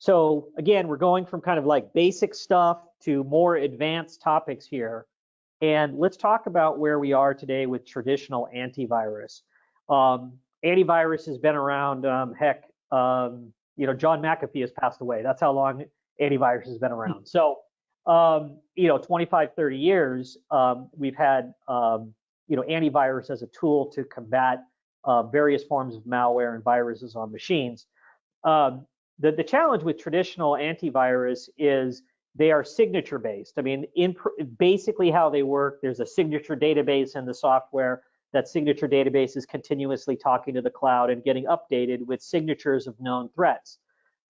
So again, we're going from kind of like basic stuff to more advanced topics here. And let's talk about where we are today with traditional antivirus. Antivirus has been around, John McAfee has passed away. That's how long antivirus has been around. So, 25, 30 years, we've had, antivirus as a tool to combat various forms of malware and viruses on machines. The challenge with traditional antivirus is they are signature based. I mean, basically how they work, there's a signature database in the software. That signature database is continuously talking to the cloud and getting updated with signatures of known threats.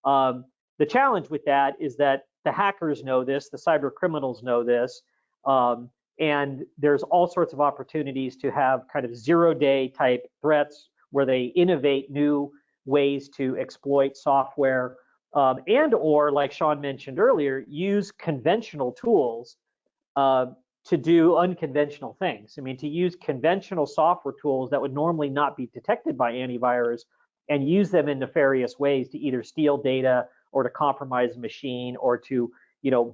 The challenge with that is that the hackers know this, the cyber criminals know this, and there's all sorts of opportunities to have kind of zero-day type threats where they innovate new ways to exploit software, and or, like Sean mentioned earlier, use conventional tools to do unconventional things. I mean, to use conventional software tools that would normally not be detected by antivirus and use them in nefarious ways to either steal data or to compromise a machine or to,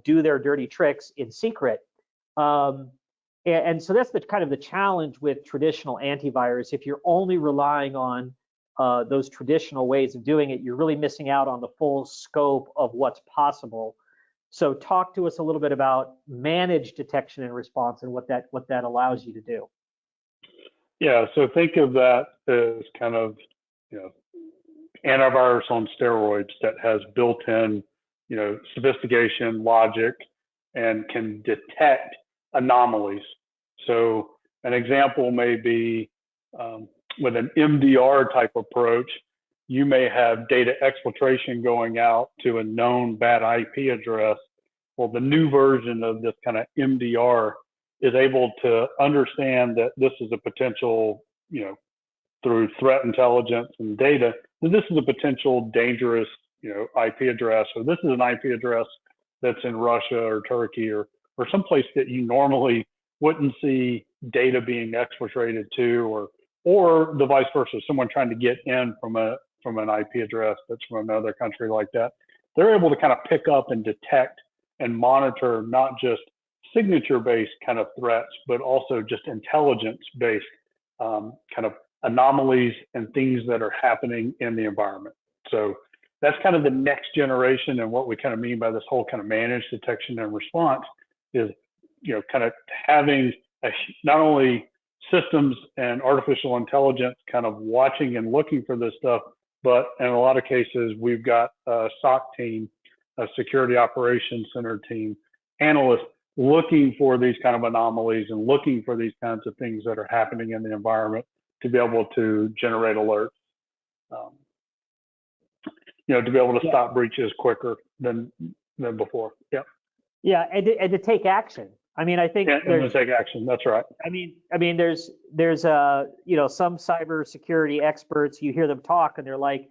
do their dirty tricks in secret. And so that's the kind of the challenge with traditional antivirus. If you're only relying on those traditional ways of doing it, you're really missing out on the full scope of what's possible. So talk to us a little bit about managed detection and response and what that allows you to do. Yeah, so think of that as kind of, antivirus on steroids that has built-in, sophistication, logic, and can detect anomalies. So an example may be with an MDR type approach, you may have data exfiltration going out to a known bad IP address. Well, the new version of this kind of MDR is able to understand that this is a potential, through threat intelligence and data, that this is a potential dangerous, IP address, or this is an IP address that's in Russia or Turkey or someplace that you normally wouldn't see data being exfiltrated to, or the vice versa, someone trying to get in from an IP address that's from another country like that. They're able to kind of pick up and detect and monitor not just signature-based kind of threats, but also just intelligence-based kind of anomalies and things that are happening in the environment. So that's kind of the next generation, and what we kind of mean by this whole kind of managed detection and response is, kind of having not only systems and artificial intelligence kind of watching and looking for this stuff, but in a lot of cases, we've got a SOC team, a security operations center team, analysts looking for these kind of anomalies and looking for these kinds of things that are happening in the environment to be able to generate alerts, to be able to stop breaches quicker than before. Yeah. Yeah, and to take action. I mean, I think to take action. That's right. I mean, there's some cybersecurity experts. You hear them talk, and they're like,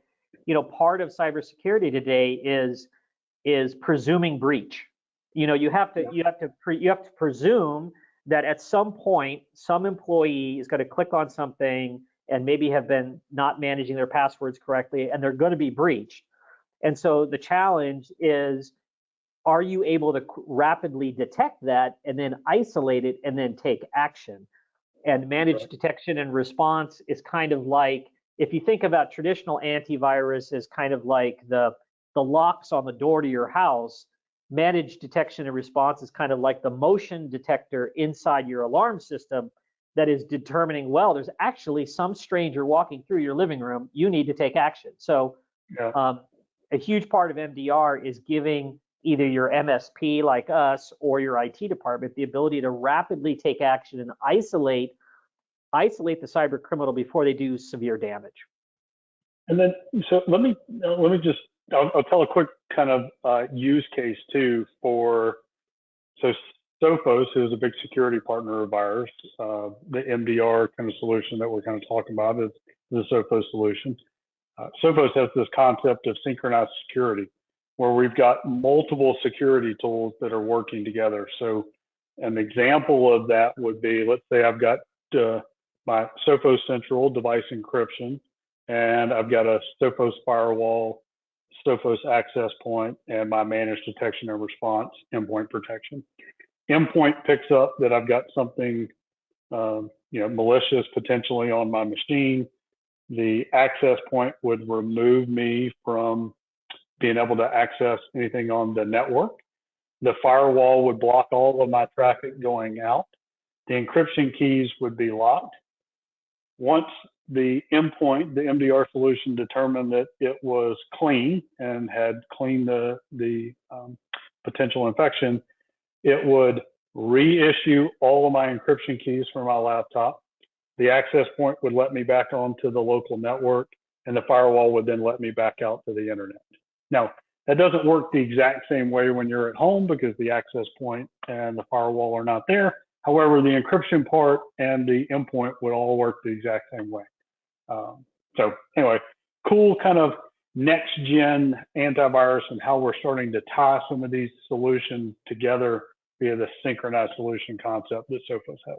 part of cybersecurity today is presuming breach. You have to presume that at some point some employee is going to click on something and maybe have been not managing their passwords correctly, and they're going to be breached. And so the challenge is, are you able to rapidly detect that and then isolate it and then take action? And managed detection and response is kind of like, if you think about traditional antivirus as kind of like the locks on the door to your house, managed detection and response is kind of like the motion detector inside your alarm system that is determining, well, there's actually some stranger walking through your living room, you need to take action. So a huge part of MDR is giving either your MSP like us or your IT department the ability to rapidly take action and isolate the cyber criminal before they do severe damage. And then, so let me just, I'll tell a quick kind of use case too for, so Sophos, who's a big security partner of ours, the MDR kind of solution that we're kind of talking about is the Sophos solution. Sophos has this concept of synchronized security, where we've got multiple security tools that are working together. So an example of that would be, let's say I've got my Sophos Central device encryption, and I've got a Sophos firewall, Sophos access point, and my managed detection and response endpoint protection. Endpoint picks up that I've got something malicious potentially on my machine. The access point would remove me from being able to access anything on the network. The firewall would block all of my traffic going out. The encryption keys would be locked. Once the endpoint, the MDR solution, determined that it was clean and had cleaned the potential infection, it would reissue all of my encryption keys for my laptop. The access point would let me back onto the local network, and the firewall would then let me back out to the internet. Now, that doesn't work the exact same way when you're at home because the access point and the firewall are not there. However, the encryption part and the endpoint would all work the exact same way. So anyway, cool kind of next gen antivirus and how we're starting to tie some of these solutions together via the synchronized solution concept that Sophos has.